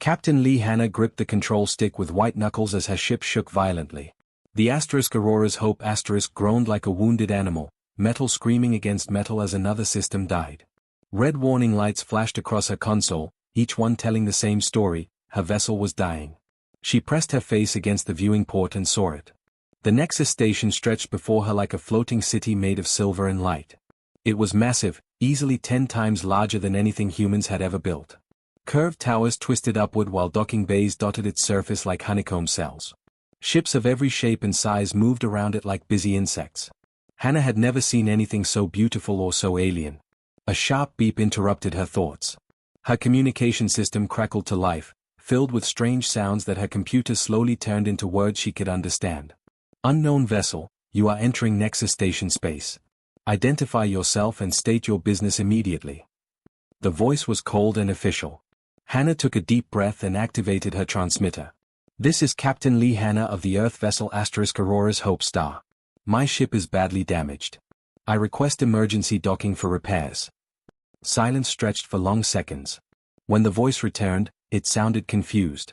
Captain Lee Hannah gripped the control stick with white knuckles as her ship shook violently. The Aurora's Hope groaned like a wounded animal, metal screaming against metal as another system died. Red warning lights flashed across her console, each one telling the same story: her vessel was dying. She pressed her face against the viewing port and saw it. The Nexus station stretched before her like a floating city made of silver and light. It was massive, easily 10 times larger than anything humans had ever built. Curved towers twisted upward while docking bays dotted its surface like honeycomb cells. Ships of every shape and size moved around it like busy insects. Hannah had never seen anything so beautiful or so alien. A sharp beep interrupted her thoughts. Her communication system crackled to life, filled with strange sounds that her computer slowly turned into words she could understand. Unknown vessel, you are entering Nexus Station space. Identify yourself and state your business immediately. The voice was cold and official. Hannah took a deep breath and activated her transmitter. This is Captain Lee Hannah of the Earth vessel Aurora's Hope Star. My ship is badly damaged. I request emergency docking for repairs. Silence stretched for long seconds. When the voice returned, it sounded confused.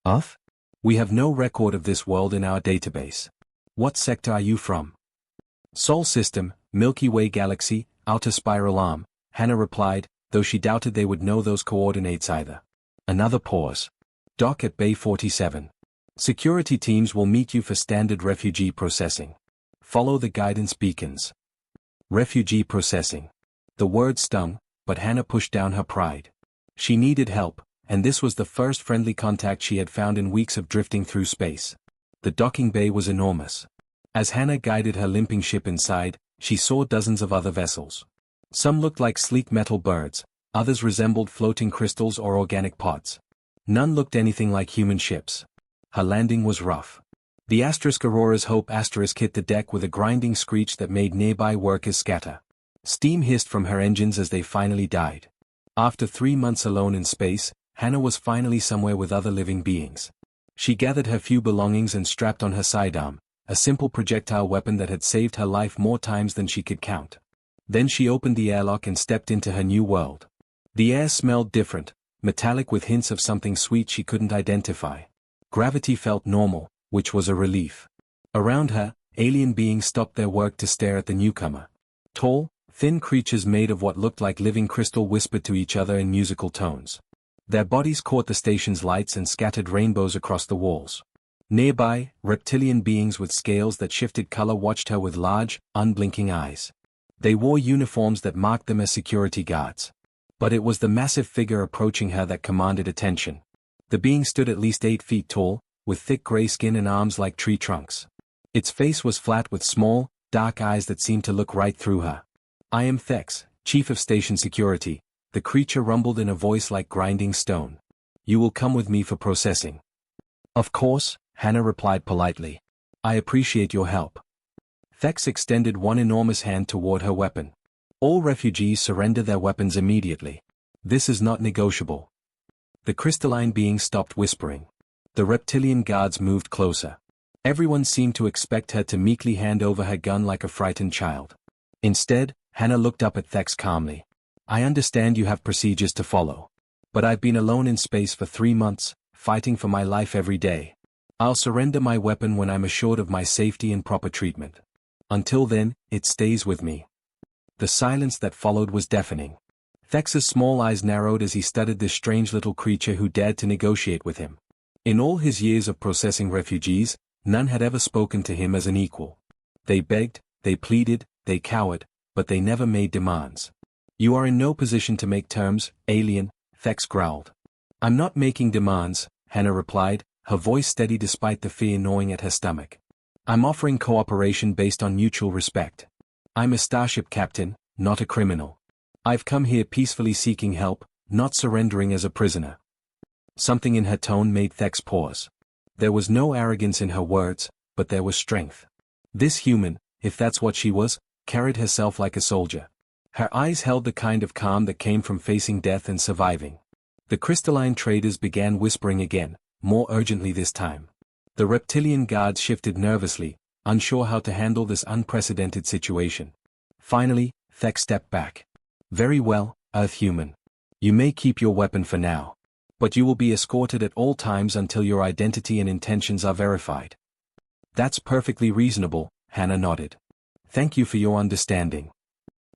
Earth? We have no record of this world in our database. What sector are you from? Sol System, Milky Way Galaxy, Outer Spiral Arm, Hannah replied, though she doubted they would know those coordinates either. Another pause. Dock at Bay 47. Security teams will meet you for standard refugee processing. Follow the guidance beacons. Refugee processing. The word stung, but Hannah pushed down her pride. She needed help, and this was the first friendly contact she had found in weeks of drifting through space. The docking bay was enormous. As Hannah guided her limping ship inside, she saw dozens of other vessels. Some looked like sleek metal birds, others resembled floating crystals or organic pods. None looked anything like human ships. Her landing was rough. The Aurora's Hope hit the deck with a grinding screech that made nearby workers scatter. Steam hissed from her engines as they finally died. After 3 months alone in space, Hannah was finally somewhere with other living beings. She gathered her few belongings and strapped on her sidearm, a simple projectile weapon that had saved her life more times than she could count. Then she opened the airlock and stepped into her new world. The air smelled different, metallic with hints of something sweet she couldn't identify. Gravity felt normal, which was a relief. Around her, alien beings stopped their work to stare at the newcomer. Tall, thin creatures made of what looked like living crystal whispered to each other in musical tones. Their bodies caught the station's lights and scattered rainbows across the walls. Nearby, reptilian beings with scales that shifted color watched her with large, unblinking eyes. They wore uniforms that marked them as security guards. But it was the massive figure approaching her that commanded attention. The being stood at least 8 feet tall, with thick gray skin and arms like tree trunks. Its face was flat with small, dark eyes that seemed to look right through her. I am Thex, Chief of Station Security, the creature rumbled in a voice like grinding stone. You will come with me for processing. Of course, Hannah replied politely. I appreciate your help. Thex extended one enormous hand toward her weapon. All refugees surrender their weapons immediately. This is not negotiable. The crystalline being stopped whispering. The reptilian guards moved closer. Everyone seemed to expect her to meekly hand over her gun like a frightened child. Instead, Hannah looked up at Thex calmly. I understand you have procedures to follow. But I've been alone in space for 3 months, fighting for my life every day. I'll surrender my weapon when I'm assured of my safety and proper treatment. Until then, it stays with me. The silence that followed was deafening. Thex's small eyes narrowed as he studied this strange little creature who dared to negotiate with him. In all his years of processing refugees, none had ever spoken to him as an equal. They begged, they pleaded, they cowered, but they never made demands. You are in no position to make terms, alien, Thex growled. I'm not making demands, Hannah replied, her voice steady despite the fear gnawing at her stomach. I'm offering cooperation based on mutual respect. I'm a starship captain, not a criminal. I've come here peacefully seeking help, not surrendering as a prisoner. Something in her tone made Thex pause. There was no arrogance in her words, but there was strength. This human, if that's what she was, carried herself like a soldier. Her eyes held the kind of calm that came from facing death and surviving. The crystalline traders began whispering again, more urgently this time. The reptilian guards shifted nervously, unsure how to handle this unprecedented situation. Finally, Thex stepped back. Very well, Earth human. You may keep your weapon for now. But you will be escorted at all times until your identity and intentions are verified. That's perfectly reasonable, Hannah nodded. Thank you for your understanding.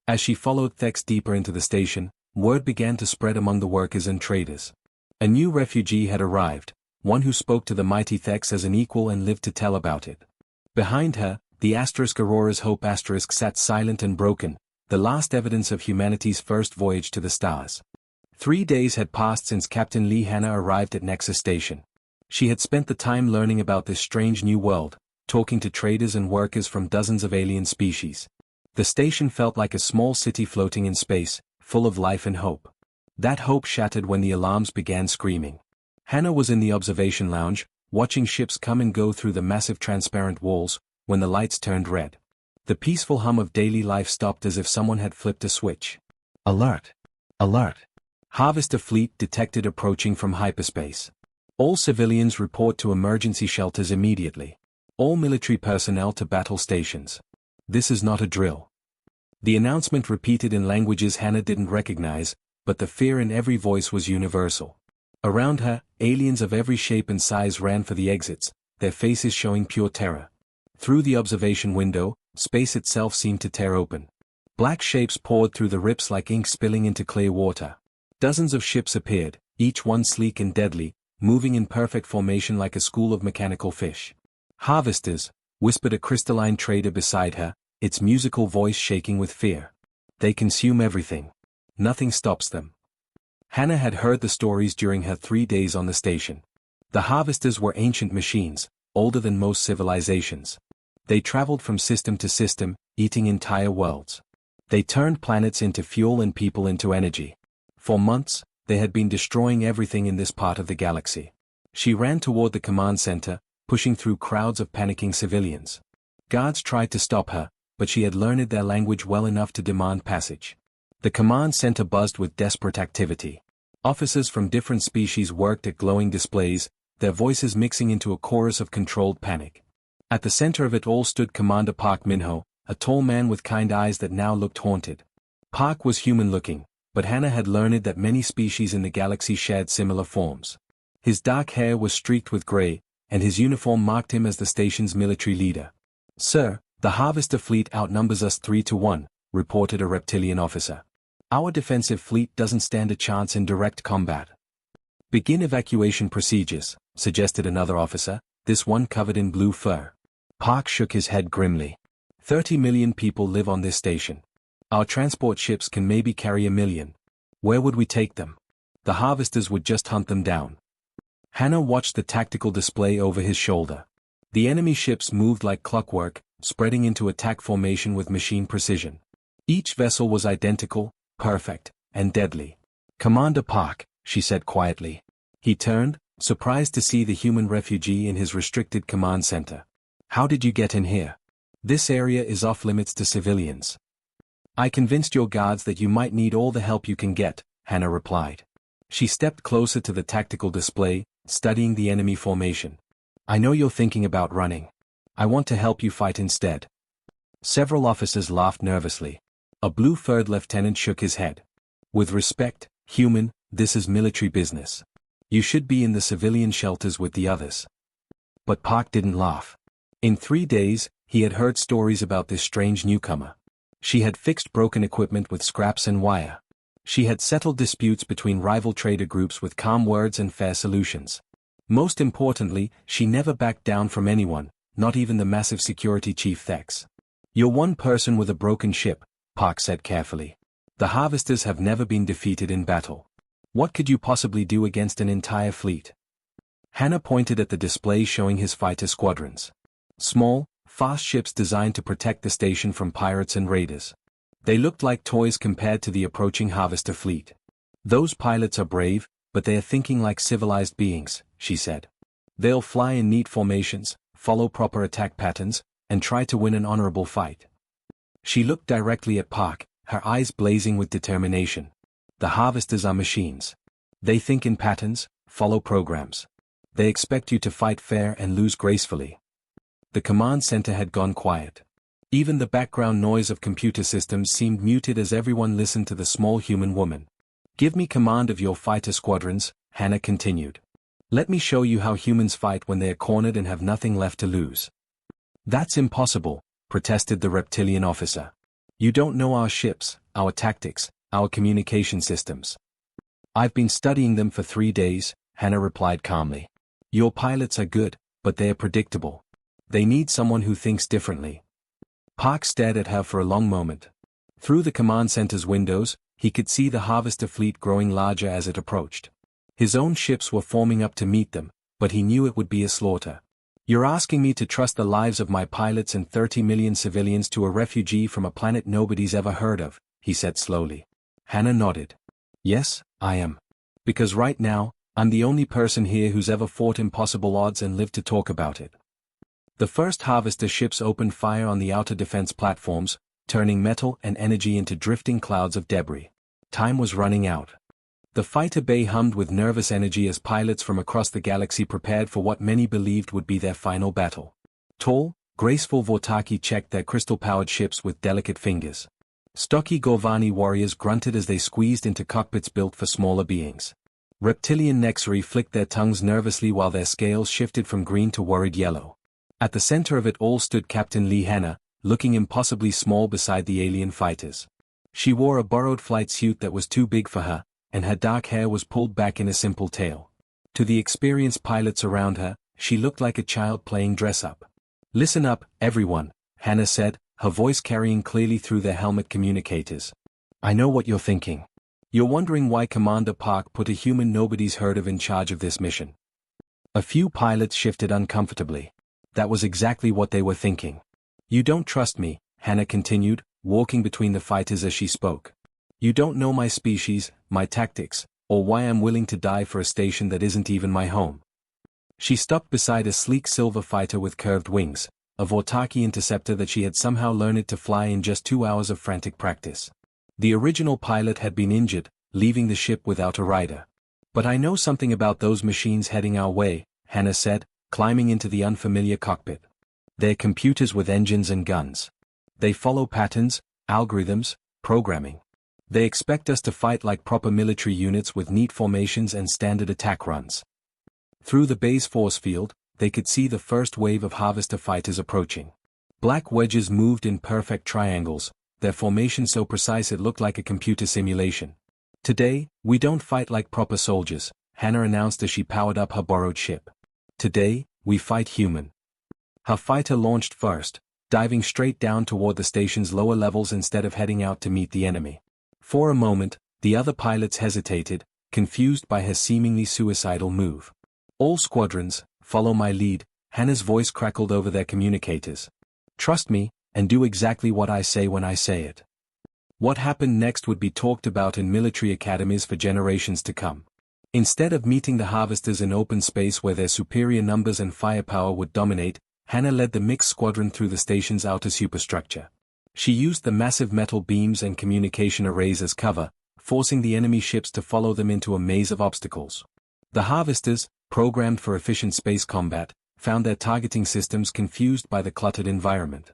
As she followed Thex deeper into the station, word began to spread among the workers and traders. A new refugee had arrived, one who spoke to the mighty Thex as an equal and lived to tell about it. Behind her, the Aurora's hope sat silent and broken, the last evidence of humanity's first voyage to the stars. 3 days had passed since Captain Lee Hannah arrived at Nexus Station. She had spent the time learning about this strange new world, talking to traders and workers from dozens of alien species. The station felt like a small city floating in space, full of life and hope. That hope shattered when the alarms began screaming. Hannah was in the observation lounge, watching ships come and go through the massive transparent walls, when the lights turned red. The peaceful hum of daily life stopped as if someone had flipped a switch. Alert! Alert! Harvester fleet detected approaching from hyperspace. All civilians report to emergency shelters immediately. All military personnel to battle stations. This is not a drill. The announcement repeated in languages Hannah didn't recognize, but the fear in every voice was universal. Around her, aliens of every shape and size ran for the exits, their faces showing pure terror. Through the observation window, space itself seemed to tear open. Black shapes poured through the rips like ink spilling into clear water. Dozens of ships appeared, each one sleek and deadly, moving in perfect formation like a school of mechanical fish. Harvesters, whispered a crystalline trader beside her, its musical voice shaking with fear. They consume everything. Nothing stops them. Hannah had heard the stories during her 3 days on the station. The harvesters were ancient machines, older than most civilizations. They traveled from system to system, eating entire worlds. They turned planets into fuel and people into energy. For months, they had been destroying everything in this part of the galaxy. She ran toward the command center, pushing through crowds of panicking civilians. Guards tried to stop her, but she had learned their language well enough to demand passage. The command center buzzed with desperate activity. Officers from different species worked at glowing displays, their voices mixing into a chorus of controlled panic. At the center of it all stood Commander Park Minho, a tall man with kind eyes that now looked haunted. Park was human-looking, but Hannah had learned that many species in the galaxy shared similar forms. His dark hair was streaked with gray, and his uniform marked him as the station's military leader. "Sir, the Harvester fleet outnumbers us 3-1, reported a reptilian officer. "Our defensive fleet doesn't stand a chance in direct combat." "Begin evacuation procedures," suggested another officer, this one covered in blue fur. Park shook his head grimly. 30 million people live on this station. Our transport ships can maybe carry 1 million. Where would we take them? The harvesters would just hunt them down. Hannah watched the tactical display over his shoulder. The enemy ships moved like clockwork, spreading into attack formation with machine precision. Each vessel was identical, perfect, and deadly. "Commander Park," she said quietly. He turned, surprised to see the human refugee in his restricted command center. "How did you get in here? This area is off-limits to civilians." "I convinced your guards that you might need all the help you can get," Hannah replied. She stepped closer to the tactical display, studying the enemy formation. "I know you're thinking about running. I want to help you fight instead." Several officers laughed nervously. A blue-furred lieutenant shook his head. "With respect, human, this is military business. You should be in the civilian shelters with the others." But Park didn't laugh. In 3 days, he had heard stories about this strange newcomer. She had fixed broken equipment with scraps and wire. She had settled disputes between rival trader groups with calm words and fair solutions. Most importantly, she never backed down from anyone, not even the massive security chief Thex. "You're one person with a broken ship," Park said carefully. "The harvesters have never been defeated in battle. What could you possibly do against an entire fleet?" Hannah pointed at the display showing his fighter squadrons. Small, fast ships designed to protect the station from pirates and raiders. They looked like toys compared to the approaching harvester fleet. "Those pilots are brave, but they are thinking like civilized beings," she said. "They'll fly in neat formations, follow proper attack patterns, and try to win an honorable fight." She looked directly at Park, her eyes blazing with determination. "The harvesters are machines. They think in patterns, follow programs. They expect you to fight fair and lose gracefully." The command center had gone quiet. Even the background noise of computer systems seemed muted as everyone listened to the small human woman. "Give me command of your fighter squadrons," Hannah continued. Let me show you how humans fight when they are cornered and have nothing left to lose. That's impossible, protested the reptilian officer. You don't know our ships, our tactics, our communication systems. I've been studying them for 3 days, Hannah replied calmly. Your pilots are good, but they are predictable. They need someone who thinks differently. Park stared at her for a long moment. Through the command center's windows, he could see the harvester fleet growing larger as it approached. His own ships were forming up to meet them, but he knew it would be a slaughter. You're asking me to trust the lives of my pilots and 30 million civilians to a refugee from a planet nobody's ever heard of, he said slowly. Hannah nodded. Yes, I am. Because right now, I'm the only person here who's ever fought impossible odds and lived to talk about it. The first harvester ships opened fire on the outer defense platforms, turning metal and energy into drifting clouds of debris. Time was running out. The fighter bay hummed with nervous energy as pilots from across the galaxy prepared for what many believed would be their final battle. Tall, graceful Vortaki checked their crystal-powered ships with delicate fingers. Stocky Govani warriors grunted as they squeezed into cockpits built for smaller beings. Reptilian Nexari flicked their tongues nervously while their scales shifted from green to worried yellow. At the center of it all stood Captain Lee Hannah, looking impossibly small beside the alien fighters. She wore a borrowed flight suit that was too big for her, and her dark hair was pulled back in a simple tail. To the experienced pilots around her, she looked like a child playing dress-up. Listen up, everyone, Hannah said, her voice carrying clearly through their helmet communicators. I know what you're thinking. You're wondering why Commander Park put a human nobody's heard of in charge of this mission. A few pilots shifted uncomfortably. That was exactly what they were thinking. You don't trust me, Hannah continued, walking between the fighters as she spoke. You don't know my species, my tactics, or why I'm willing to die for a station that isn't even my home. She stopped beside a sleek silver fighter with curved wings, a Vortaki interceptor that she had somehow learned to fly in just 2 hours of frantic practice. The original pilot had been injured, leaving the ship without a rider. But I know something about those machines heading our way, Hannah said, climbing into the unfamiliar cockpit. They're computers with engines and guns. They follow patterns, algorithms, programming. They expect us to fight like proper military units with neat formations and standard attack runs. Through the base force field, they could see the first wave of harvester fighters approaching. Black wedges moved in perfect triangles, their formation so precise it looked like a computer simulation. Today, we don't fight like proper soldiers, Hannah announced as she powered up her borrowed ship. Today, we fight human. Her fighter launched first, diving straight down toward the station's lower levels instead of heading out to meet the enemy. For a moment, the other pilots hesitated, confused by her seemingly suicidal move. All squadrons, follow my lead, Hannah's voice crackled over their communicators. Trust me, and do exactly what I say when I say it. What happened next would be talked about in military academies for generations to come. Instead of meeting the harvesters in open space where their superior numbers and firepower would dominate, Hannah led the mixed squadron through the station's outer superstructure. She used the massive metal beams and communication arrays as cover, forcing the enemy ships to follow them into a maze of obstacles. The harvesters, programmed for efficient space combat, found their targeting systems confused by the cluttered environment.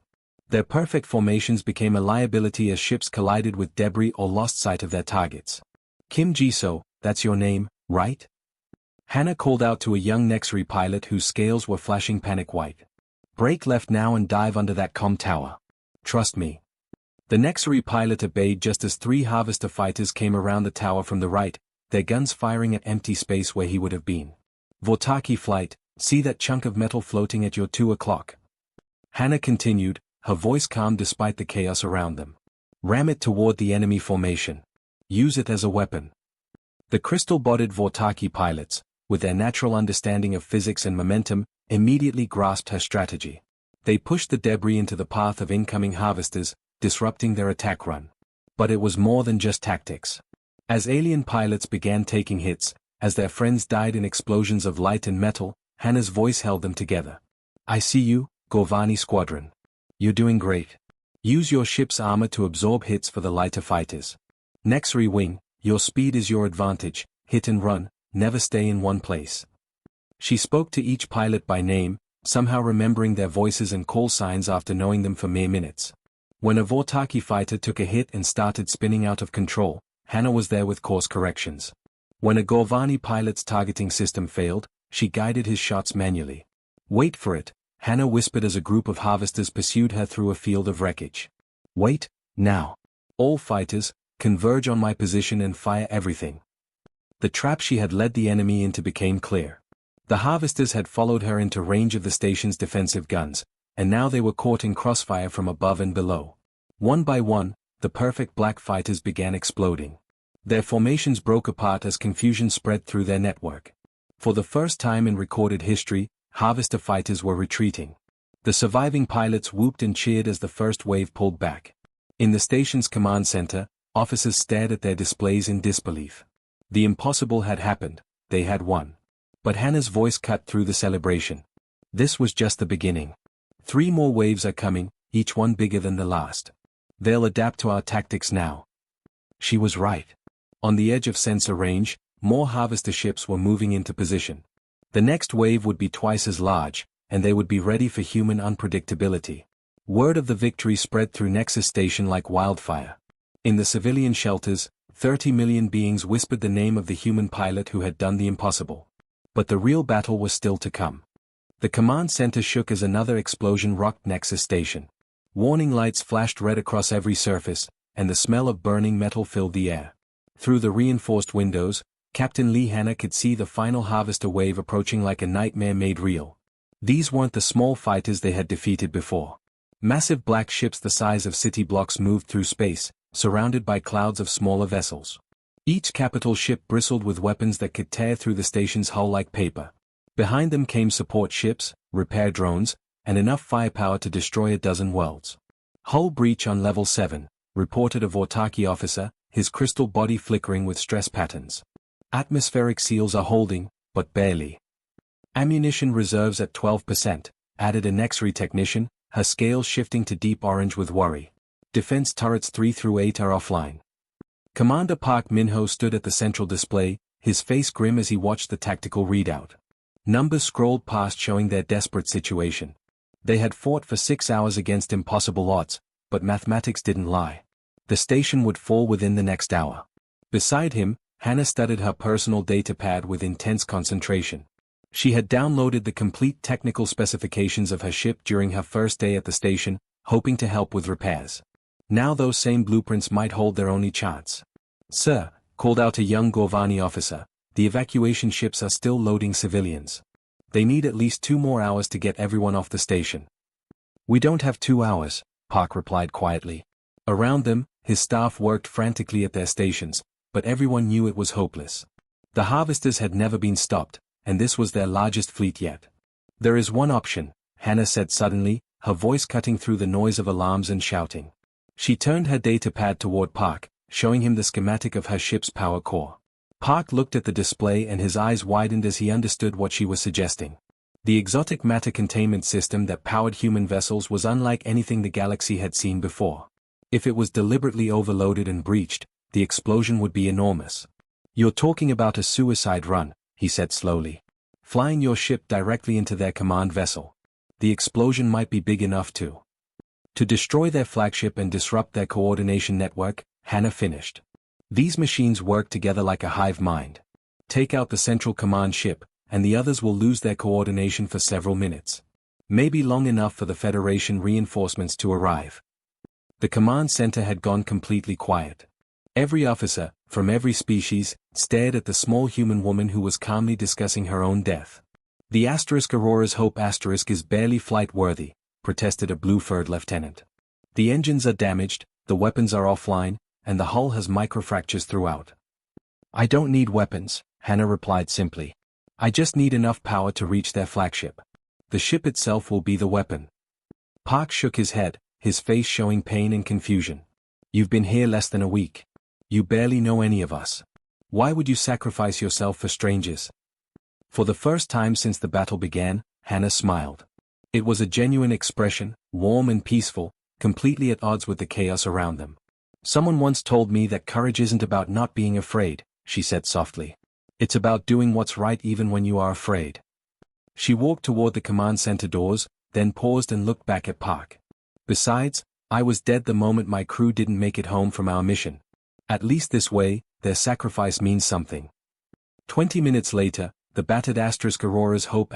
Their perfect formations became a liability as ships collided with debris or lost sight of their targets. Kim Jisoo, that's your name, right? Hannah called out to a young Nexari pilot whose scales were flashing panic white. Break left now and dive under that comm tower. Trust me. The Nexari pilot obeyed just as 3 harvester fighters came around the tower from the right, their guns firing at empty space where he would have been. Vortaki flight, see that chunk of metal floating at your 2 o'clock. Hannah continued, her voice calm despite the chaos around them. Ram it toward the enemy formation. Use it as a weapon. The crystal-bodied Vortaki pilots, with their natural understanding of physics and momentum, immediately grasped her strategy. They pushed the debris into the path of incoming harvesters, disrupting their attack run. But it was more than just tactics. As alien pilots began taking hits, as their friends died in explosions of light and metal, Hannah's voice held them together. I see you, Govani Squadron. You're doing great. Use your ship's armor to absorb hits for the lighter fighters. Nexari Wing, your speed is your advantage, hit and run, never stay in one place. She spoke to each pilot by name, somehow remembering their voices and call signs after knowing them for mere minutes. When a Vortaki fighter took a hit and started spinning out of control, Hannah was there with course corrections. When a Gorvani pilot's targeting system failed, she guided his shots manually. "Wait for it," Hannah whispered as a group of harvesters pursued her through a field of wreckage. "Wait, now. All fighters, converge on my position and fire everything." The trap she had led the enemy into became clear. The harvesters had followed her into range of the station's defensive guns, and now they were caught in crossfire from above and below. One by one, the perfect black fighters began exploding. Their formations broke apart as confusion spread through their network. For the first time in recorded history, harvester fighters were retreating. The surviving pilots whooped and cheered as the first wave pulled back. In the station's command center, officers stared at their displays in disbelief. The impossible had happened, they had won. But Hannah's voice cut through the celebration. This was just the beginning. 3 more waves are coming, each one bigger than the last. They'll adapt to our tactics now. She was right. On the edge of sensor range, more harvester ships were moving into position. The next wave would be twice as large, and they would be ready for human unpredictability. Word of the victory spread through Nexus Station like wildfire. In the civilian shelters, 30 million beings whispered the name of the human pilot who had done the impossible. But the real battle was still to come. The command center shook as another explosion rocked Nexus Station. Warning lights flashed red across every surface, and the smell of burning metal filled the air. Through the reinforced windows, Captain Lee Hanna could see the final harvester wave approaching like a nightmare made real. These weren't the small fighters they had defeated before. Massive black ships the size of city blocks moved through space, surrounded by clouds of smaller vessels. Each capital ship bristled with weapons that could tear through the station's hull like paper. Behind them came support ships, repair drones, and enough firepower to destroy a dozen worlds. "Hull breach on level 7, reported a Vortaki officer, his crystal body flickering with stress patterns. "Atmospheric seals are holding, but barely." "Ammunition reserves at 12%, added a Nexri technician, her scales shifting to deep orange with worry. "Defense turrets 3 through 8 are offline." Commander Park Min-ho stood at the central display, his face grim as he watched the tactical readout. Numbers scrolled past showing their desperate situation. They had fought for 6 hours against impossible odds, but mathematics didn't lie. The station would fall within the next hour. Beside him, Hannah studied her personal datapad with intense concentration. She had downloaded the complete technical specifications of her ship during her first day at the station, hoping to help with repairs. Now those same blueprints might hold their only chance. "Sir," called out a young Gorvani officer, "the evacuation ships are still loading civilians. They need at least 2 more hours to get everyone off the station." "We don't have 2 hours," Park replied quietly. Around them, his staff worked frantically at their stations, but everyone knew it was hopeless. The harvesters had never been stopped, and this was their largest fleet yet. "There is one option," Hannah said suddenly, her voice cutting through the noise of alarms and shouting. She turned her datapad toward Park, showing him the schematic of her ship's power core. Park looked at the display and his eyes widened as he understood what she was suggesting. The exotic matter containment system that powered human vessels was unlike anything the galaxy had seen before. If it was deliberately overloaded and breached, the explosion would be enormous. "You're talking about a suicide run," he said slowly. "Flying your ship directly into their command vessel. The explosion might be big enough to destroy their flagship and disrupt their coordination network," Hannah finished. "These machines work together like a hive mind. Take out the central command ship, and the others will lose their coordination for several minutes. Maybe long enough for the Federation reinforcements to arrive." The command center had gone completely quiet. Every officer, from every species, stared at the small human woman who was calmly discussing her own death. "The Aurora's Hope is barely flight-worthy," protested a blue-furred lieutenant. "The engines are damaged, the weapons are offline, and the hull has microfractures throughout." "I don't need weapons," Hannah replied simply. "I just need enough power to reach their flagship. The ship itself will be the weapon." Park shook his head, his face showing pain and confusion. "You've been here less than a week. You barely know any of us. Why would you sacrifice yourself for strangers?" For the first time since the battle began, Hannah smiled. It was a genuine expression, warm and peaceful, completely at odds with the chaos around them. "Someone once told me that courage isn't about not being afraid," she said softly. "It's about doing what's right even when you are afraid." She walked toward the command center doors, then paused and looked back at Park. "Besides, I was dead the moment my crew didn't make it home from our mission. At least this way, their sacrifice means something." 20 minutes later, the battered Aurora's Hope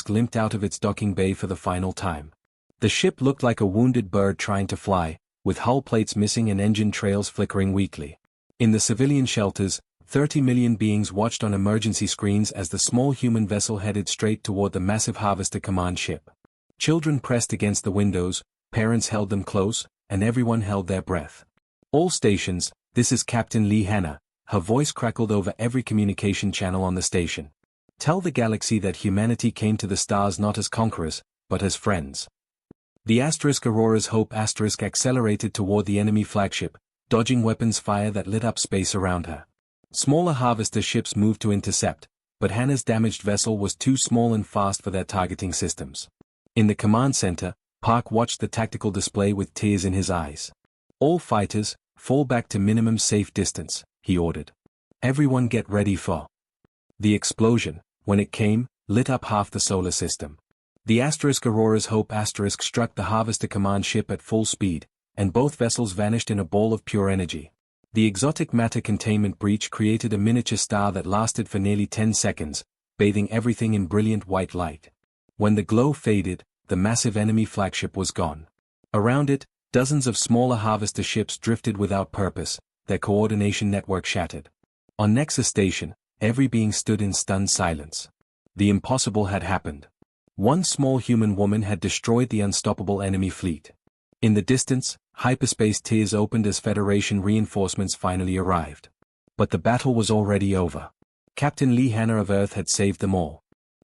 limped out of its docking bay for the final time. The ship looked like a wounded bird trying to fly, with hull plates missing and engine trails flickering weakly. In the civilian shelters, 30 million beings watched on emergency screens as the small human vessel headed straight toward the massive Harvester command ship. Children pressed against the windows, parents held them close, and everyone held their breath. All stations, this is Captain Lee Hanna, her voice crackled over every communication channel on the station. Tell the galaxy that humanity came to the stars not as conquerors, but as friends. The Aurora's Hope accelerated toward the enemy flagship, dodging weapons fire that lit up space around her. Smaller Harvester ships moved to intercept, but Hanna's damaged vessel was too small and fast for their targeting systems. In the command center, Park watched the tactical display with tears in his eyes. All fighters, fall back to minimum safe distance, he ordered. Everyone get ready for. The explosion, when it came, lit up half the solar system. The Aurora's Hope struck the Harvester command ship at full speed, and both vessels vanished in a ball of pure energy. The exotic matter containment breach created a miniature star that lasted for nearly 10 seconds, bathing everything in brilliant white light. When the glow faded, the massive enemy flagship was gone. Around it, dozens of smaller Harvester ships drifted without purpose, their coordination network shattered. On Nexus Station, every being stood in stunned silence. The impossible had happened. One small human woman had destroyed the unstoppable enemy fleet. In the distance, hyperspace tears opened as Federation reinforcements finally arrived. But the battle was already over. Captain Lee Hanna of Earth had saved them all.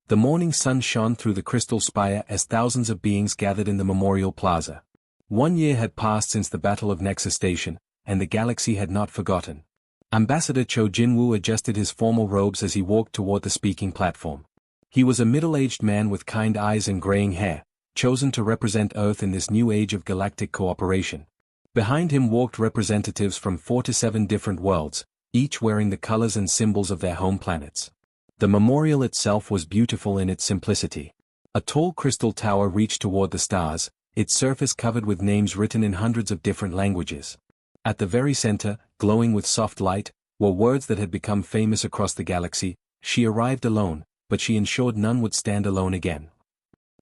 The morning sun shone through the crystal spire as thousands of beings gathered in the Memorial Plaza. 1 year had passed since the Battle of Nexus Station, and the galaxy had not forgotten. Ambassador Cho Jinwoo adjusted his formal robes as he walked toward the speaking platform. He was a middle-aged man with kind eyes and graying hair, chosen to represent Earth in this new age of galactic cooperation. Behind him walked representatives from 47 different worlds, each wearing the colors and symbols of their home planets. The memorial itself was beautiful in its simplicity. A tall crystal tower reached toward the stars, its surface covered with names written in hundreds of different languages. At the very center, glowing with soft light, were words that had become famous across the galaxy. She arrived alone, but she ensured none would stand alone again.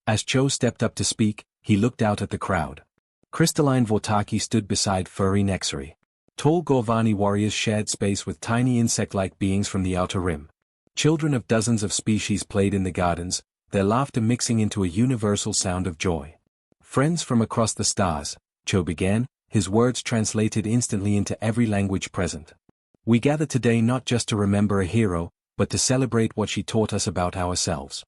As Cho stepped up to speak, he looked out at the crowd. Crystalline Vortaki stood beside furry Nexari. Tall Gorvani warriors shared space with tiny insect-like beings from the outer rim. Children of dozens of species played in the gardens, their laughter mixing into a universal sound of joy. Friends from across the stars, Cho began, his words translated instantly into every language present. We gather today not just to remember a hero, but to celebrate what she taught us about ourselves.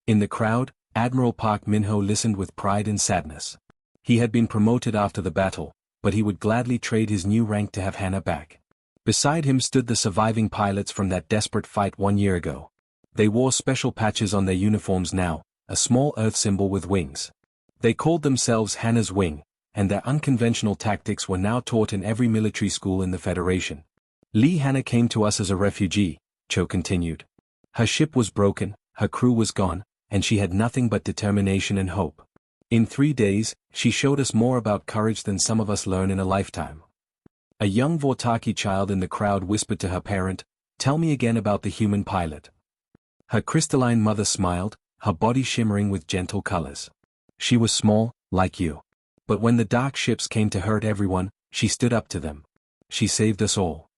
In the crowd, Admiral Park Min-ho listened with pride and sadness. He had been promoted after the battle, but he would gladly trade his new rank to have Hanna back. Beside him stood the surviving pilots from that desperate fight 1 year ago. They wore special patches on their uniforms now, a small Earth symbol with wings. They called themselves Hanna's Wing, and their unconventional tactics were now taught in every military school in the Federation. Lee Hanna came to us as a refugee, Cho continued. Her ship was broken, her crew was gone, and she had nothing but determination and hope. In 3 days, she showed us more about courage than some of us learn in a lifetime. A young Vortaki child in the crowd whispered to her parent, "Tell me again about the human pilot." Her crystalline mother smiled, her body shimmering with gentle colors. She was small, like you. But when the dark ships came to hurt everyone, she stood up to them. She saved us all.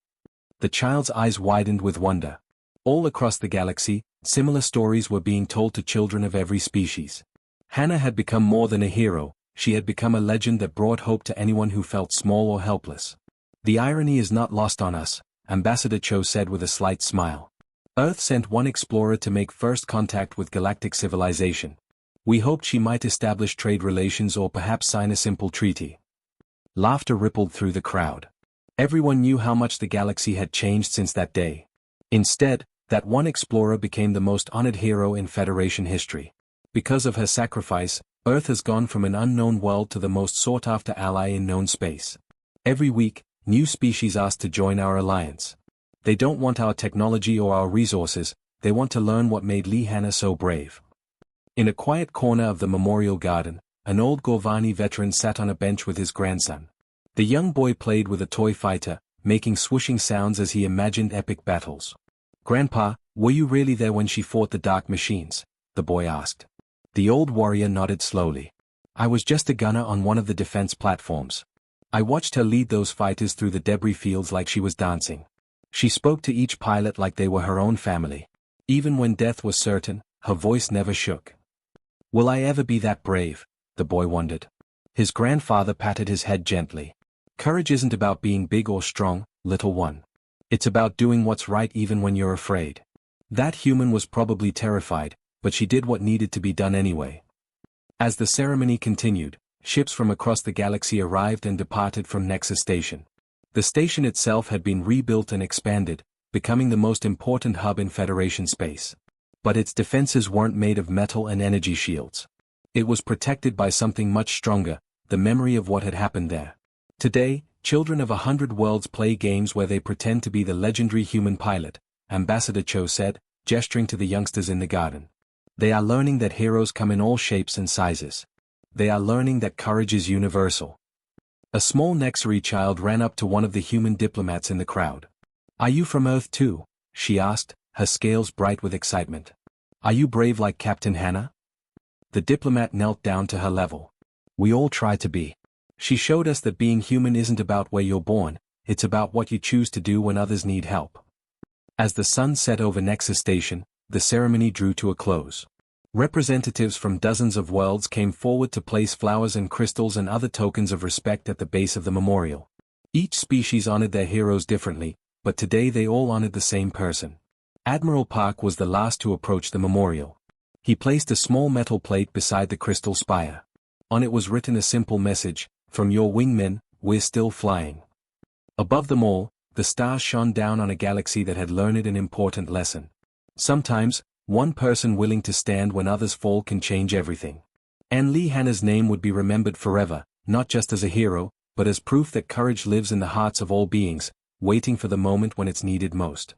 The child's eyes widened with wonder. All across the galaxy, similar stories were being told to children of every species. Hanna had become more than a hero, she had become a legend that brought hope to anyone who felt small or helpless. The irony is not lost on us, Ambassador Cho said with a slight smile. Earth sent one explorer to make first contact with galactic civilization. We hoped she might establish trade relations or perhaps sign a simple treaty. Laughter rippled through the crowd. Everyone knew how much the galaxy had changed since that day. Instead, that one explorer became the most honored hero in Federation history. Because of her sacrifice, Earth has gone from an unknown world to the most sought-after ally in known space. Every week, new species ask to join our alliance. They don't want our technology or our resources, they want to learn what made Lee Hanna so brave. In a quiet corner of the memorial garden, an old Gorvani veteran sat on a bench with his grandson. The young boy played with a toy fighter, making swooshing sounds as he imagined epic battles. "Grandpa, were you really there when she fought the dark machines?" the boy asked. The old warrior nodded slowly. "I was just a gunner on one of the defense platforms. I watched her lead those fighters through the debris fields like she was dancing. She spoke to each pilot like they were her own family. Even when death was certain, her voice never shook." "Will I ever be that brave?" the boy wondered. His grandfather patted his head gently. "Courage isn't about being big or strong, little one. It's about doing what's right even when you're afraid." That human was probably terrified, but she did what needed to be done anyway. As the ceremony continued, ships from across the galaxy arrived and departed from Nexus Station. The station itself had been rebuilt and expanded, becoming the most important hub in Federation space. But its defenses weren't made of metal and energy shields. It was protected by something much stronger, the memory of what had happened there. Today, children of 100 worlds play games where they pretend to be the legendary human pilot, Ambassador Cho said, gesturing to the youngsters in the garden. They are learning that heroes come in all shapes and sizes. They are learning that courage is universal. A small Nexari child ran up to one of the human diplomats in the crowd. "Are you from Earth too?" she asked, her scales bright with excitement. "Are you brave like Captain Hannah?" The diplomat knelt down to her level. "We all try to be. She showed us that being human isn't about where you're born, it's about what you choose to do when others need help." As the sun set over Nexus Station, the ceremony drew to a close. Representatives from dozens of worlds came forward to place flowers and crystals and other tokens of respect at the base of the memorial. Each species honored their heroes differently, but today they all honored the same person. Admiral Park was the last to approach the memorial. He placed a small metal plate beside the crystal spire. On it was written a simple message, "From your wingmen, we're still flying." Above them all, the stars shone down on a galaxy that had learned an important lesson. Sometimes, one person willing to stand when others fall can change everything. And Lee Hanna's name would be remembered forever, not just as a hero, but as proof that courage lives in the hearts of all beings, waiting for the moment when it's needed most.